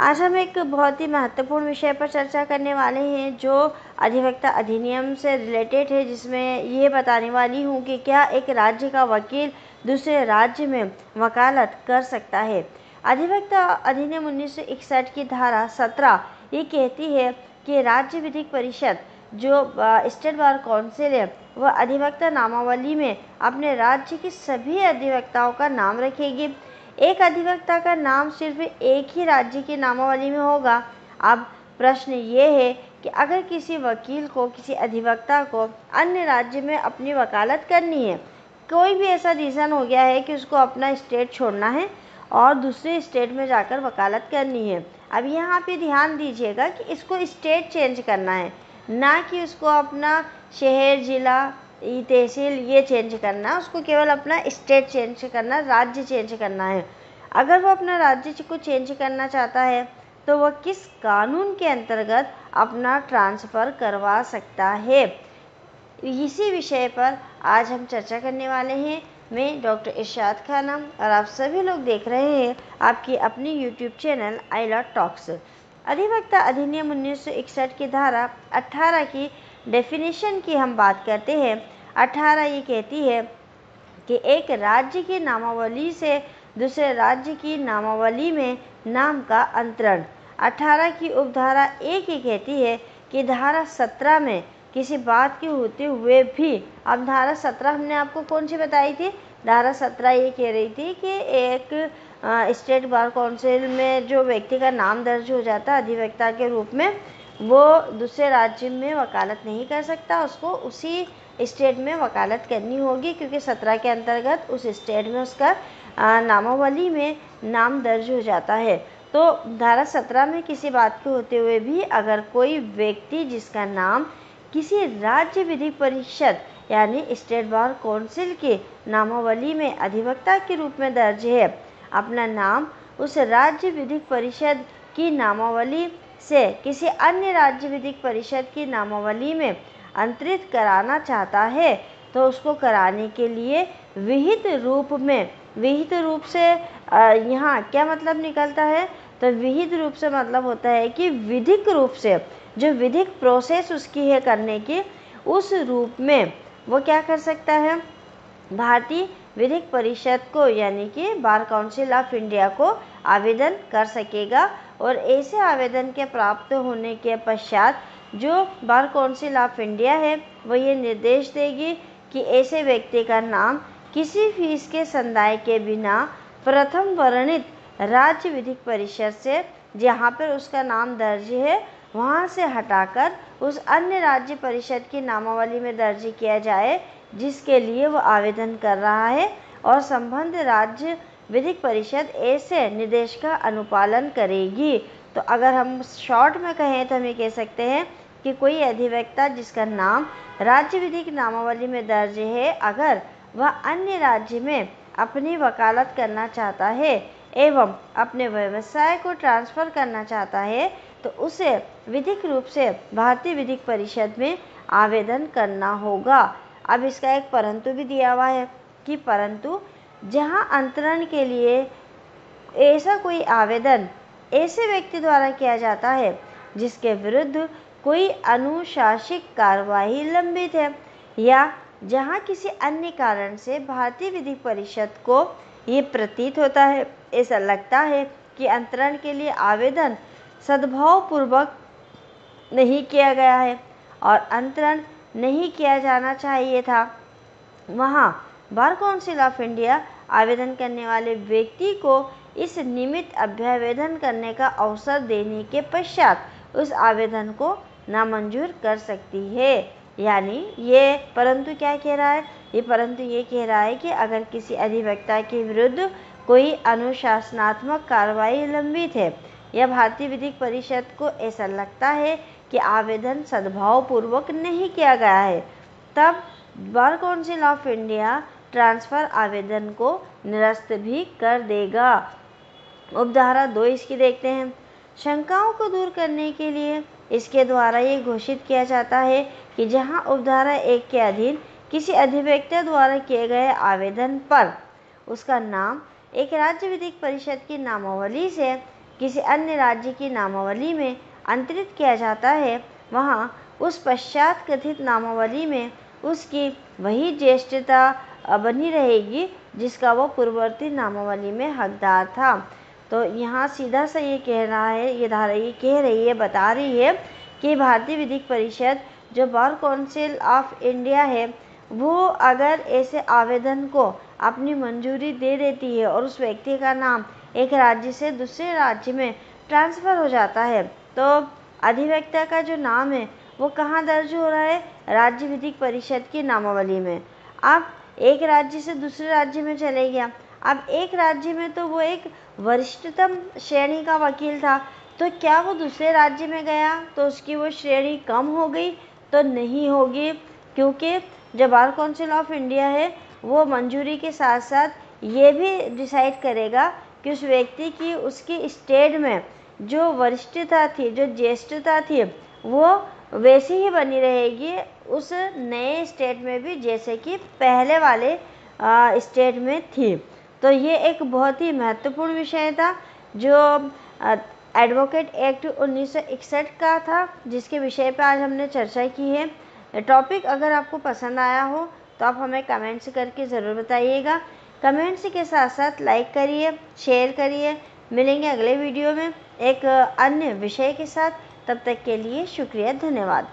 आज हम एक बहुत ही महत्वपूर्ण विषय पर चर्चा करने वाले हैं जो अधिवक्ता अधिनियम से रिलेटेड है, जिसमें ये बताने वाली हूँ कि क्या एक राज्य का वकील दूसरे राज्य में वकालत कर सकता है। अधिवक्ता अधिनियम 1961 की धारा 17 ये कहती है कि राज्य विधिक परिषद जो स्टेट बार काउंसिल है वह अधिवक्ता नामावली में अपने राज्य के सभी अधिवक्ताओं का नाम रखेगी। एक अधिवक्ता का नाम सिर्फ एक ही राज्य की नामावली में होगा। अब प्रश्न ये है कि अगर किसी वकील को, किसी अधिवक्ता को अन्य राज्य में अपनी वकालत करनी है, कोई भी ऐसा रीज़न हो गया है कि उसको अपना स्टेट छोड़ना है और दूसरे स्टेट में जाकर वकालत करनी है। अब यहाँ पे ध्यान दीजिएगा कि इसको स्टेट चेंज करना है, ना कि उसको अपना शहर, ज़िला, तहसील ये चेंज करना, उसको केवल अपना स्टेट चेंज करना, राज्य चेंज करना है। अगर वो अपना राज्य को चेंज करना चाहता है तो वह किस कानून के अंतर्गत अपना ट्रांसफ़र करवा सकता है, इसी विषय पर आज हम चर्चा करने वाले हैं। मैं डॉक्टर इरशाद खानम और आप सभी लोग देख रहे हैं आपकी अपनी YouTube channel I love talks. अधिवक्ता अधिनियम 1961 की धारा 18 की डेफिनेशन की हम बात करते हैं। 18 ये कहती है कि एक राज्य की नामावली से दूसरे राज्य की नामावली में नाम का अंतरण। 18 की उपधारा 1 ये कहती है कि धारा 17 में किसी बात के होते हुए भी, अब धारा 17 हमने आपको कौन सी बताई थी? धारा 17 ये कह रही थी कि एक स्टेट बार काउंसिल में जो व्यक्ति का नाम दर्ज हो जाता अधिवक्ता के रूप में, वो दूसरे राज्य में वकालत नहीं कर सकता, उसको उसी स्टेट में वकालत करनी होगी, क्योंकि 17 के अंतर्गत उस स्टेट में उसका नामावली में नाम दर्ज हो जाता है। तो धारा 17 में किसी बात के होते हुए भी अगर कोई व्यक्ति जिसका नाम किसी राज्य विधिक परिषद यानी स्टेट बार काउंसिल के नामावली में अधिवक्ता के रूप में दर्ज है, अपना नाम उस राज्य विधिक परिषद की नामावली से किसी अन्य राज्य विधिक परिषद की नामावली में अंतरित कराना चाहता है, तो उसको कराने के लिए विहित रूप से यहाँ क्या मतलब निकलता है? तो विहित रूप से मतलब होता है कि विधिक रूप से, जो विधिक प्रोसेस उसकी है करने की, उस रूप में वो क्या कर सकता है? भारतीय विधिक परिषद को यानी कि बार काउंसिल ऑफ इंडिया को आवेदन कर सकेगा। और ऐसे आवेदन के प्राप्त होने के पश्चात जो बार काउंसिल ऑफ इंडिया है वो ये निर्देश देगी कि ऐसे व्यक्ति का नाम किसी फीस के संदाय के बिना प्रथम वर्णित राज्य विधिक परिषद से जहाँ पर उसका नाम दर्ज है वहाँ से हटाकर उस अन्य राज्य परिषद की नामावली में दर्ज किया जाए जिसके लिए वो आवेदन कर रहा है, और संबंध राज्य विधिक परिषद ऐसे निर्देश का अनुपालन करेगी। तो अगर हम शॉर्ट में कहें तो हम ये कह सकते हैं कि कोई अधिवक्ता जिसका नाम राज्य विधिक नामावली में दर्ज है, अगर वह अन्य राज्य में अपनी वकालत करना चाहता है एवं अपने व्यवसाय को ट्रांसफ़र करना चाहता है, तो उसे विधिक रूप से भारतीय विधिक परिषद में आवेदन करना होगा। अब इसका एक परंतु भी दिया हुआ है कि परंतु जहां अंतरण के लिए ऐसा कोई आवेदन ऐसे व्यक्ति द्वारा किया जाता है जिसके विरुद्ध कोई अनुशासनिक कार्रवाई लंबित है, या जहां किसी अन्य कारण से भारतीय विधिक परिषद को ये प्रतीत होता है, ऐसा लगता है कि अंतरण के लिए आवेदन सद्भावपूर्वक नहीं किया गया है और अंतरण नहीं किया जाना चाहिए था, वहाँ बार काउंसिल ऑफ इंडिया आवेदन करने वाले व्यक्ति को इस निमित्त अभ्यावेदन करने का अवसर देने के पश्चात उस आवेदन को नामंजूर कर सकती है। यानी ये परंतु क्या कह रहा है? ये परंतु ये कह रहा है कि अगर किसी अधिवक्ता के विरुद्ध कोई अनुशासनात्मक कार्रवाई लंबित है या भारतीय विधिक परिषद को ऐसा लगता है कि आवेदन सद्भावपूर्वक नहीं किया गया है, तब bar council of India transfer आवेदन को निरस्त भी कर देगा। उपधारा 2 इसकी देखते हैं। शंकाओं को दूर करने के लिए इसके द्वारा ये घोषित किया जाता है कि जहां उपधारा 1 के अधीन किसी अधिवक्ता द्वारा किए गए आवेदन पर उसका नाम एक राज्य विधिक परिषद की नामावली से किसी अन्य राज्य की नामावली में अंतरित किया जाता है, वहाँ उस पश्चात कथित नामावली में उसकी वही ज्येष्ठता बनी रहेगी जिसका वो पूर्ववर्ती नामावली में हकदार था। तो यहाँ सीधा सा ये कह रहा है, ये धारा ये कह रही है, बता रही है कि भारतीय विधिक परिषद जो बार काउंसिल ऑफ इंडिया है, वो अगर ऐसे आवेदन को अपनी मंजूरी दे देती है और उस व्यक्ति का नाम एक राज्य से दूसरे राज्य में ट्रांसफ़र हो जाता है, तो अधिवक्ता का जो नाम है वो कहाँ दर्ज हो रहा है? राज्य विधिक परिषद की नामावली में। अब एक राज्य से दूसरे राज्य में चले गया। अब एक राज्य में तो वो एक वरिष्ठतम श्रेणी का वकील था, तो क्या वो दूसरे राज्य में गया तो उसकी वो श्रेणी कम हो गई? तो नहीं होगी, क्योंकि जो बार काउंसिल ऑफ इंडिया है वो मंजूरी के साथ साथ ये भी डिसाइड करेगा कि उस व्यक्ति की उसकी स्टेट में जो वरिष्ठता थी, जो ज्येष्ठता थी, वो वैसी ही बनी रहेगी उस नए स्टेट में भी जैसे कि पहले वाले स्टेट में थी। तो ये एक बहुत ही महत्वपूर्ण विषय था जो एडवोकेट एक्ट 1961 का था, जिसके विषय पर आज हमने चर्चा की है। टॉपिक अगर आपको पसंद आया हो तो आप हमें कमेंट्स करके ज़रूर बताइएगा। कमेंट्स के साथ साथ लाइक करिए, शेयर करिए। मिलेंगे अगले वीडियो में एक अन्य विषय के साथ। तब तक के लिए शुक्रिया, धन्यवाद।